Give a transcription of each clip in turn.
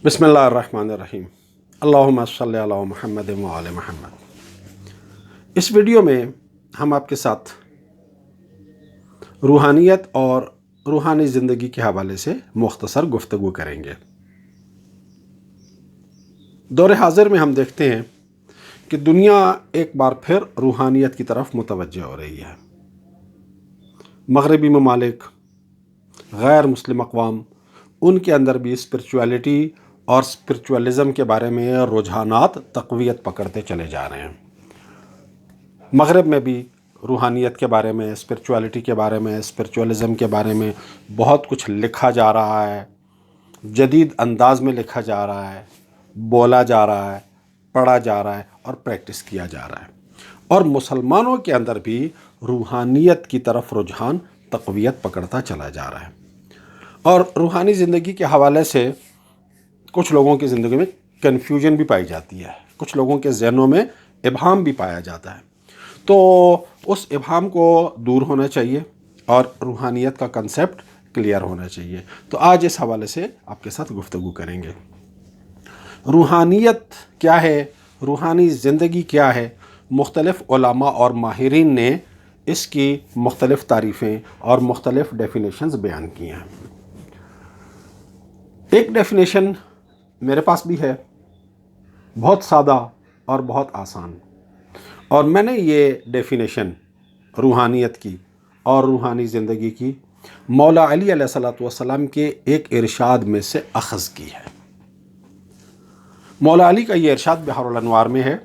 بسم اللہ الرحمن الرحیم۔ اللہم صلی علی محمد و آل محمد۔ اس ویڈیو میں ہم آپ کے ساتھ روحانیت اور روحانی زندگی کے حوالے سے مختصر گفتگو کریں گے۔ دور حاضر میں ہم دیکھتے ہیں کہ دنیا ایک بار پھر روحانیت کی طرف متوجہ ہو رہی ہے۔ مغربی ممالک، غیر مسلم اقوام، ان کے اندر بھی اسپرچویلٹی اور اسپرچولیزم کے بارے میں رجحانات تقویت پکڑتے چلے جا رہے ہیں۔ مغرب میں بھی روحانیت کے بارے میں، اسپرچویلٹی کے بارے میں، اسپرچولیزم کے بارے میں بہت کچھ لکھا جا رہا ہے، جدید انداز میں لکھا جا رہا ہے، بولا جا رہا ہے، پڑھا جا رہا ہے اور پریکٹس کیا جا رہا ہے۔ اور مسلمانوں کے اندر بھی روحانیت کی طرف رجحان تقویت پکڑتا چلا جا رہا ہے۔ اور روحانی زندگی کے حوالے سے کچھ لوگوں کی زندگی میں کنفیوژن بھی پائی جاتی ہے، کچھ لوگوں کے ذہنوں میں ابہام بھی پایا جاتا ہے۔ تو اس ابہام کو دور ہونا چاہیے اور روحانیت کا کنسیپٹ کلیئر ہونا چاہیے۔ تو آج اس حوالے سے آپ کے ساتھ گفتگو کریں گے۔ روحانیت کیا ہے؟ روحانی زندگی کیا ہے؟ مختلف علماء اور ماہرین نے اس کی مختلف تعریفیں اور مختلف ڈیفینیشنز بیان کی ہیں۔ ایک ڈیفینیشن میرے پاس بھی ہے، بہت سادہ اور بہت آسان، اور میں نے یہ ڈیفینیشن روحانیت کی اور روحانی زندگی کی مولا علی علیہ الصلوۃ والسلام کے ایک ارشاد میں سے اخذ کی ہے۔ مولا علی کا یہ ارشاد بحار الانوار میں ہے،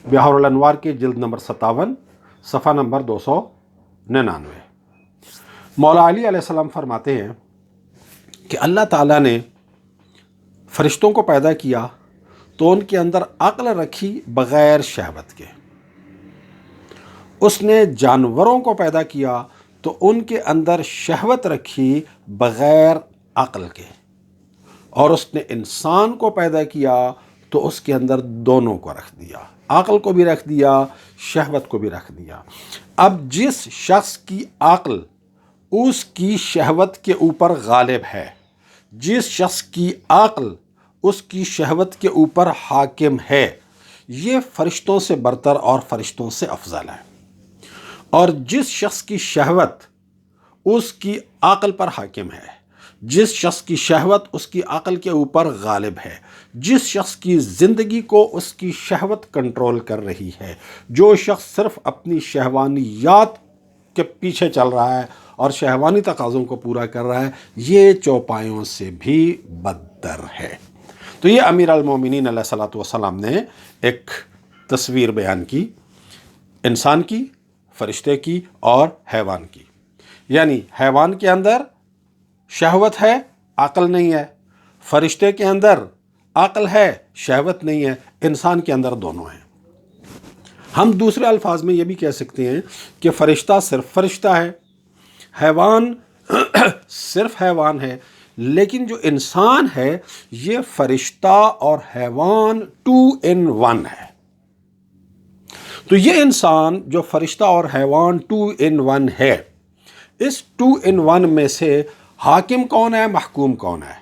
بحار الانوار کے جلد نمبر 57 صفحہ نمبر 299۔ مولا علی علیہ السلام فرماتے ہیں کہ اللہ تعالیٰ نے فرشتوں کو پیدا کیا تو ان کے اندر عقل رکھی بغیر شہوت کے، اس نے جانوروں کو پیدا کیا تو ان کے اندر شہوت رکھی بغیر عقل کے، اور اس نے انسان کو پیدا کیا تو اس کے اندر دونوں کو رکھ دیا، عقل کو بھی رکھ دیا، شہوت کو بھی رکھ دیا۔ اب جس شخص کی عقل اس کی شہوت کے اوپر غالب ہے، جس شخص کی عقل اس کی شہوت کے اوپر حاکم ہے، یہ فرشتوں سے برتر اور فرشتوں سے افضل ہے۔ اور جس شخص کی شہوت اس کی عقل پر حاکم ہے، جس شخص کی شہوت اس کی عقل کے اوپر غالب ہے، جس شخص کی زندگی کو اس کی شہوت کنٹرول کر رہی ہے، جو شخص صرف اپنی شہوانیات کے پیچھے چل رہا ہے اور شہوانی تقاضوں کو پورا کر رہا ہے، یہ چوپایوں سے بھی بدتر ہے۔ تو یہ امیر المومنین علیہ الصلوۃ والسلام نے ایک تصویر بیان کی، انسان کی، فرشتے کی اور حیوان کی۔ یعنی حیوان کے اندر شہوت ہے، عقل نہیں ہے، فرشتے کے اندر عقل ہے، شہوت نہیں ہے، انسان کے اندر دونوں ہیں۔ ہم دوسرے الفاظ میں یہ بھی کہہ سکتے ہیں کہ فرشتہ صرف فرشتہ ہے، حیوان صرف حیوان ہے، لیکن جو انسان ہے یہ فرشتہ اور حیوان 2 in 1 ہے۔ تو یہ انسان جو فرشتہ اور حیوان 2 in 1 ہے، اس 2 in 1 میں سے حاکم کون ہے، محکوم کون ہے،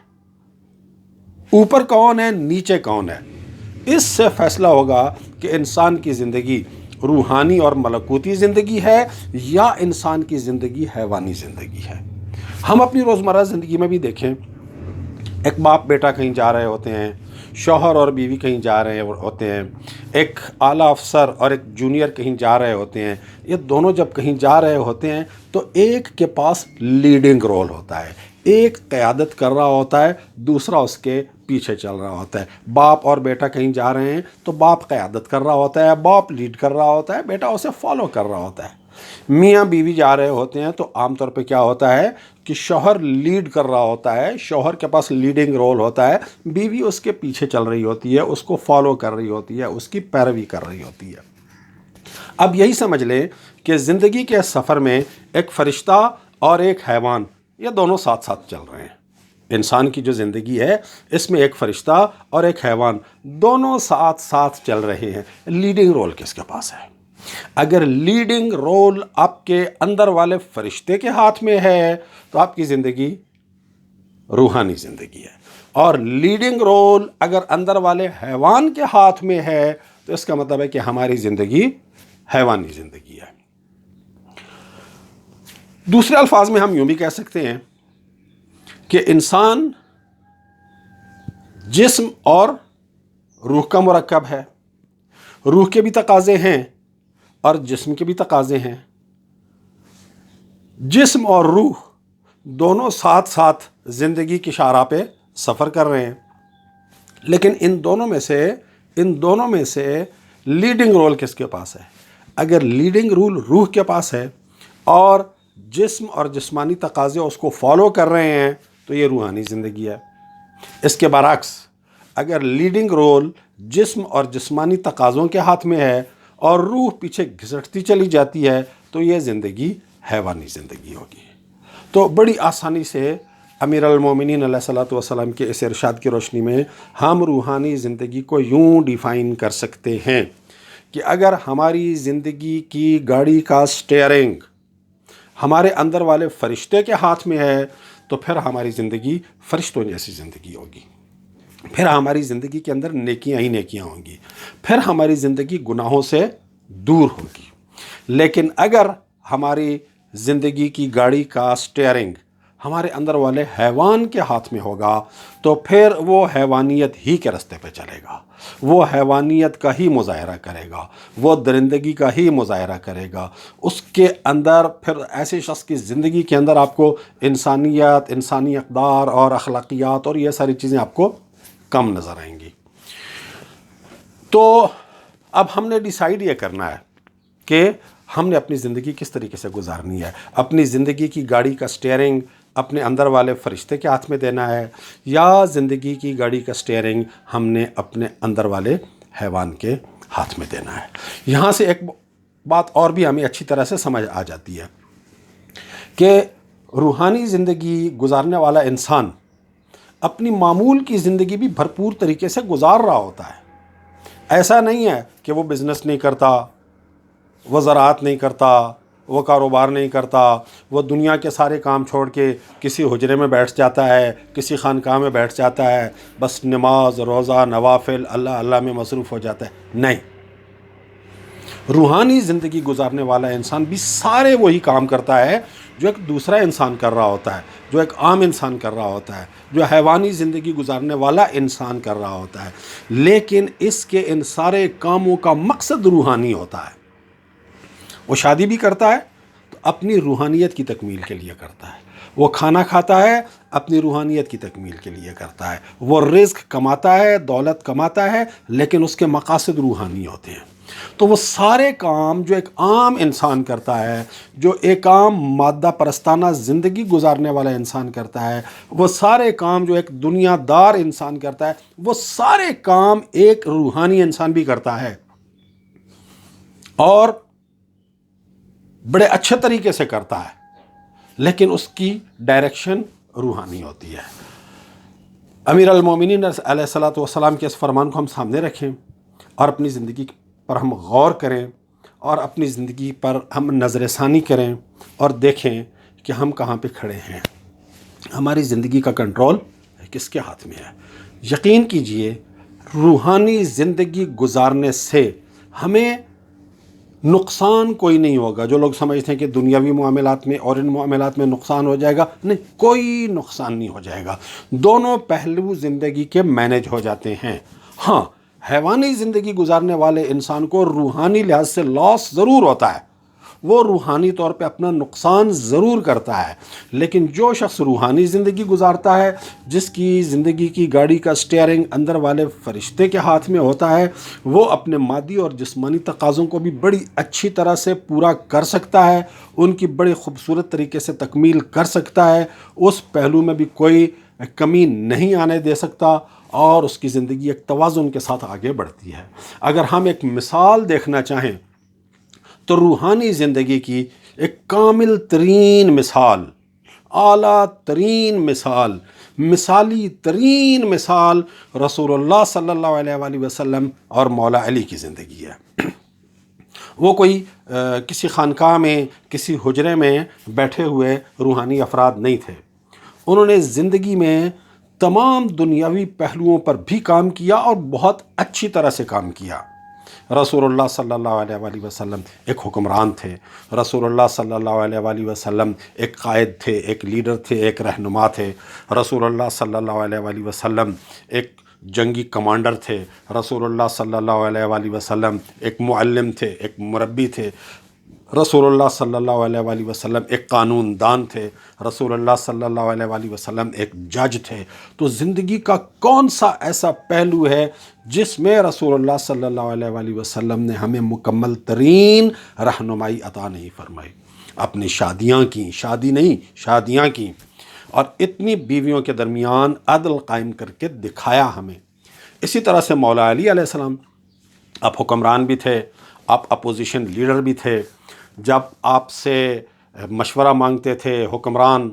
اوپر کون ہے، نیچے کون ہے، اس سے فیصلہ ہوگا کہ انسان کی زندگی روحانی اور ملکوتی زندگی ہے یا انسان کی زندگی حیوانی زندگی ہے۔ ہم اپنی روزمرہ زندگی میں بھی دیکھیں، ایک باپ بیٹا کہیں جا رہے ہوتے ہیں، شوہر اور بیوی کہیں جا رہے ہوتے ہیں، ایک اعلیٰ افسر اور ایک جونیئر کہیں جا رہے ہوتے ہیں۔ یہ دونوں جب کہیں جا رہے ہوتے ہیں تو ایک کے پاس لیڈنگ رول ہوتا ہے، ایک قیادت کر رہا ہوتا ہے، دوسرا اس کے پیچھے چل رہا ہوتا ہے۔ باپ اور بیٹا کہیں جا رہے ہیں تو باپ قیادت کر رہا ہوتا ہے، باپ لیڈ کر رہا ہوتا ہے، بیٹا اسے فالو کر رہا ہوتا ہے۔ میاں بیوی جا رہے ہوتے ہیں تو عام طور پہ کیا ہوتا ہے کہ شوہر لیڈ کر رہا ہوتا ہے، شوہر کے پاس لیڈنگ رول ہوتا ہے، بیوی اس کے پیچھے چل رہی ہوتی ہے، اس کو فالو کر رہی ہوتی ہے، اس کی پیروی کر رہی ہوتی ہے۔ اب یہی سمجھ لیں کہ زندگی کے سفر میں ایک فرشتہ اور ایک حیوان، یہ دونوں ساتھ ساتھ چل رہے ہیں۔ انسان کی جو زندگی ہے اس میں ایک فرشتہ اور ایک حیوان دونوں ساتھ ساتھ چل رہے ہیں۔ لیڈنگ رول کس کے پاس ہے؟ اگر لیڈنگ رول آپ کے اندر والے فرشتے کے ہاتھ میں ہے تو آپ کی زندگی روحانی زندگی ہے۔ اور لیڈنگ رول اگر اندر والے حیوان کے ہاتھ میں ہے تو اس کا مطلب ہے کہ ہماری زندگی حیوانی زندگی ہے۔ دوسرے الفاظ میں ہم یوں بھی کہہ سکتے ہیں کہ انسان جسم اور روح کا مرکب ہے۔ روح کے بھی تقاضے ہیں اور جسم کے بھی تقاضے ہیں۔ جسم اور روح دونوں ساتھ ساتھ زندگی کی شاہراہ پہ سفر کر رہے ہیں، لیکن ان دونوں میں سے لیڈنگ رول کس کے پاس ہے؟ اگر لیڈنگ رول روح کے پاس ہے اور جسم اور جسمانی تقاضے اس کو فالو کر رہے ہیں تو یہ روحانی زندگی ہے۔ اس کے برعکس اگر لیڈنگ رول جسم اور جسمانی تقاضوں کے ہاتھ میں ہے اور روح پیچھے گھسٹتی چلی جاتی ہے تو یہ زندگی حیوانی زندگی ہوگی۔ تو بڑی آسانی سے امیر المومنین علیہ الصلوۃ والسلام کے اس ارشاد کی روشنی میں ہم روحانی زندگی کو یوں ڈیفائن کر سکتے ہیں کہ اگر ہماری زندگی کی گاڑی کا سٹیئرنگ ہمارے اندر والے فرشتے کے ہاتھ میں ہے تو پھر ہماری زندگی فرشتوں جیسی زندگی ہوگی، پھر ہماری زندگی کے اندر نیکیاں ہی نیکیاں ہوں گی، پھر ہماری زندگی گناہوں سے دور ہوگی۔ لیکن اگر ہماری زندگی کی گاڑی کا سٹیئرنگ ہمارے اندر والے حیوان کے ہاتھ میں ہوگا تو پھر وہ حیوانیت ہی کے راستے پہ چلے گا، وہ حیوانیت کا ہی مظاہرہ کرے گا، وہ درندگی کا ہی مظاہرہ کرے گا۔ اس کے اندر پھر ایسے شخص کی زندگی کے اندر آپ کو انسانیت، انسانی اقدار اور اخلاقیات اور یہ ساری چیزیں آپ کو کم نظر آئیں گی۔ تو اب ہم نے ڈیسائیڈ یہ کرنا ہے کہ ہم نے اپنی زندگی کس طریقے سے گزارنی ہے۔ اپنی زندگی کی گاڑی کا سٹیئرنگ اپنے اندر والے فرشتے کے ہاتھ میں دینا ہے یا زندگی کی گاڑی کا سٹیئرنگ ہم نے اپنے اندر والے حیوان کے ہاتھ میں دینا ہے۔ یہاں سے ایک بات اور بھی ہمیں اچھی طرح سے سمجھ آ جاتی ہے کہ روحانی زندگی گزارنے والا انسان اپنی معمول کی زندگی بھی بھرپور طریقے سے گزار رہا ہوتا ہے۔ ایسا نہیں ہے کہ وہ بزنس نہیں کرتا، وہ زراعت نہیں کرتا، وہ کاروبار نہیں کرتا، وہ دنیا کے سارے کام چھوڑ کے کسی حجرے میں بیٹھ جاتا ہے، کسی خانقاہ میں بیٹھ جاتا ہے، بس نماز، روزہ، نوافل، اللہ اللہ میں مصروف ہو جاتا ہے۔ نہیں، روحانی زندگی گزارنے والا انسان بھی سارے وہی کام کرتا ہے جو ایک دوسرا انسان کر رہا ہوتا ہے، جو ایک عام انسان کر رہا ہوتا ہے، جو حیوانی زندگی گزارنے والا انسان کر رہا ہوتا ہے، لیکن اس کے ان سارے کاموں کا مقصد روحانی ہوتا ہے۔ وہ شادی بھی کرتا ہے تو اپنی روحانیت کی تکمیل کے لیے کرتا ہے، وہ کھانا کھاتا ہے اپنی روحانیت کی تکمیل کے لیے کرتا ہے، وہ رزق کماتا ہے، دولت کماتا ہے، لیکن اس کے مقاصد روحانی ہوتے ہیں۔ تو وہ سارے کام جو ایک عام انسان کرتا ہے، جو ایک عام مادہ پرستانہ زندگی گزارنے والا انسان کرتا ہے، وہ سارے کام جو ایک دنیا دار انسان کرتا ہے، وہ سارے کام ایک روحانی انسان بھی کرتا ہے اور بڑے اچھے طریقے سے کرتا ہے، لیکن اس کی ڈائریکشن روحانی ہوتی ہے۔ امیر المومنین علیہ الصلوۃ والسلام کے اس فرمان کو ہم سامنے رکھیں اور اپنی زندگی پر ہم غور کریں اور اپنی زندگی پر ہم نظر ثانی کریں اور دیکھیں کہ ہم کہاں پہ کھڑے ہیں، ہماری زندگی کا کنٹرول کس کے ہاتھ میں ہے۔ یقین کیجئے روحانی زندگی گزارنے سے ہمیں نقصان کوئی نہیں ہوگا۔ جو لوگ سمجھتے ہیں کہ دنیاوی معاملات میں اور ان معاملات میں نقصان ہو جائے گا، نہیں، کوئی نقصان نہیں ہو جائے گا۔ دونوں پہلو زندگی کے مینج ہو جاتے ہیں۔ ہاں، حیوانی زندگی گزارنے والے انسان کو روحانی لحاظ سے لاس ضرور ہوتا ہے، وہ روحانی طور پہ اپنا نقصان ضرور کرتا ہے، لیکن جو شخص روحانی زندگی گزارتا ہے، جس کی زندگی کی گاڑی کا سٹیئرنگ اندر والے فرشتے کے ہاتھ میں ہوتا ہے، وہ اپنے مادی اور جسمانی تقاضوں کو بھی بڑی اچھی طرح سے پورا کر سکتا ہے، ان کی بڑے خوبصورت طریقے سے تکمیل کر سکتا ہے، اس پہلو میں بھی کوئی کمی نہیں آنے دے سکتا اور اس کی زندگی ایک توازن کے ساتھ آگے بڑھتی ہے۔ اگر ہم ایک مثال دیکھنا چاہیں تو روحانی زندگی کی ایک کامل ترین مثال، اعلیٰ ترین مثال، مثالی ترین مثال رسول اللہ صلی اللہ علیہ وآلہ وسلم اور مولا علی کی زندگی ہے۔ وہ کوئی کسی خانقاہ میں، کسی حجرے میں بیٹھے ہوئے روحانی افراد نہیں تھے، انہوں نے زندگی میں تمام دنیاوی پہلوؤں پر بھی کام کیا اور بہت اچھی طرح سے کام کیا۔ رسول اللہ صلی اللہ علیہ وآلہ وسلم ایک حکمران تھے، رسول اللہ صلی اللہ علیہ وآلہ وسلم ایک قائد تھے، ایک لیڈر تھے، ایک رہنما تھے، رسول اللہ صلی اللہ علیہ وآلہ وسلم ایک جنگی کمانڈر تھے، رسول اللہ صلی اللہ علیہ وآلہ وسلم ایک معلم تھے، ایک مربی تھے، رسول اللہ صلی اللہ علیہ وآلہ وسلم ایک قانون دان تھے، رسول اللہ صلی اللہ علیہ وآلہ وسلم ایک جج تھے۔ تو زندگی کا کون سا ایسا پہلو ہے جس میں رسول اللہ صلی اللہ علیہ وآلہ وسلم نے ہمیں مکمل ترین رہنمائی عطا نہیں فرمائی؟ اپنی شادیاں کی، شادی نہیں، شادیاں کی، اور اتنی بیویوں کے درمیان عدل قائم کر کے دکھایا ہمیں۔ اسی طرح سے مولا علی علیہ السلام، آپ حکمران بھی تھے، آپ اپوزیشن لیڈر بھی تھے، جب آپ سے مشورہ مانگتے تھے حکمران،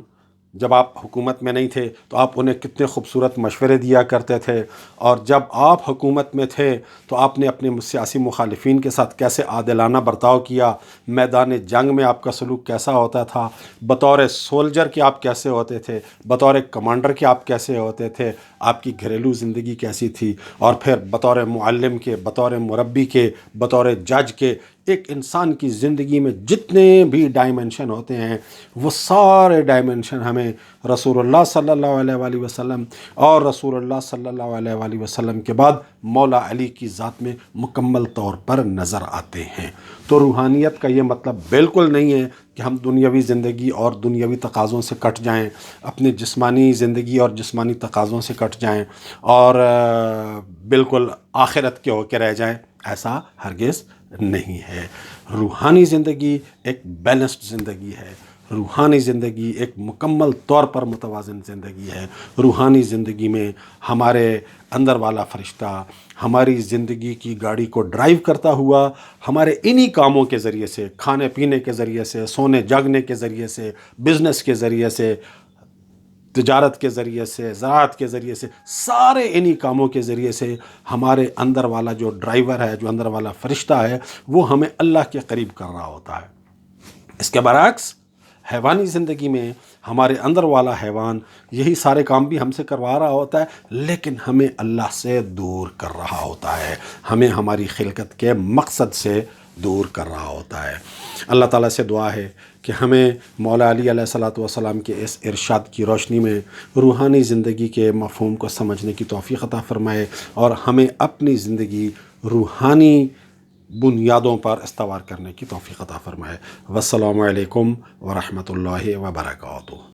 جب آپ حکومت میں نہیں تھے تو آپ انہیں کتنے خوبصورت مشورے دیا کرتے تھے، اور جب آپ حکومت میں تھے تو آپ نے اپنے سیاسی مخالفین کے ساتھ کیسے عادلانہ برتاؤ کیا، میدان جنگ میں آپ کا سلوک کیسا ہوتا تھا، بطور سولجر کے آپ کیسے ہوتے تھے، بطور کمانڈر کے آپ کیسے ہوتے تھے، آپ کی گھریلو زندگی کیسی تھی، اور پھر بطور معلم کے، بطور مربی کے، بطور جج کے، ایک انسان کی زندگی میں جتنے بھی ڈائمنشن ہوتے ہیں وہ سارے ڈائمنشن ہمیں رسول اللہ صلی اللہ علیہ وآلہ وسلم اور رسول اللہ صلی اللہ علیہ وآلہ وسلم کے بعد مولا علی کی ذات میں مکمل طور پر نظر آتے ہیں۔ تو روحانیت کا یہ مطلب بالکل نہیں ہے کہ ہم دنیاوی زندگی اور دنیاوی تقاضوں سے کٹ جائیں، اپنی جسمانی زندگی اور جسمانی تقاضوں سے کٹ جائیں اور بالکل آخرت کے ہو کے رہ جائیں، ایسا ہرگز نہیں ہے۔ روحانی زندگی ایک بیلنسڈ زندگی ہے، روحانی زندگی ایک مکمل طور پر متوازن زندگی ہے۔ روحانی زندگی میں ہمارے اندر والا فرشتہ ہماری زندگی کی گاڑی کو ڈرائیو کرتا ہوا ہمارے انہی کاموں کے ذریعے سے، کھانے پینے کے ذریعے سے، سونے جاگنے کے ذریعے سے، بزنس کے ذریعے سے، تجارت کے ذریعے سے، زراعت کے ذریعے سے، سارے انہی کاموں کے ذریعے سے ہمارے اندر والا جو ڈرائیور ہے، جو اندر والا فرشتہ ہے، وہ ہمیں اللہ کے قریب کر رہا ہوتا ہے۔ اس کے برعکس حیوانی زندگی میں ہمارے اندر والا حیوان یہی سارے کام بھی ہم سے کروا رہا ہوتا ہے، لیکن ہمیں اللہ سے دور کر رہا ہوتا ہے، ہمیں ہماری خلقت کے مقصد سے دور کر رہا ہوتا ہے۔ اللہ تعالیٰ سے دعا ہے کہ ہمیں مولا علی علیہ الصلوۃ والسلام کے اس ارشاد کی روشنی میں روحانی زندگی کے مفہوم کو سمجھنے کی توفیق عطا فرمائے، اور ہمیں اپنی زندگی روحانی بنیادوں پر استوار کرنے کی توفیق عطا فرمائے۔ والسلام علیکم ورحمۃ اللہ وبرکاتہ۔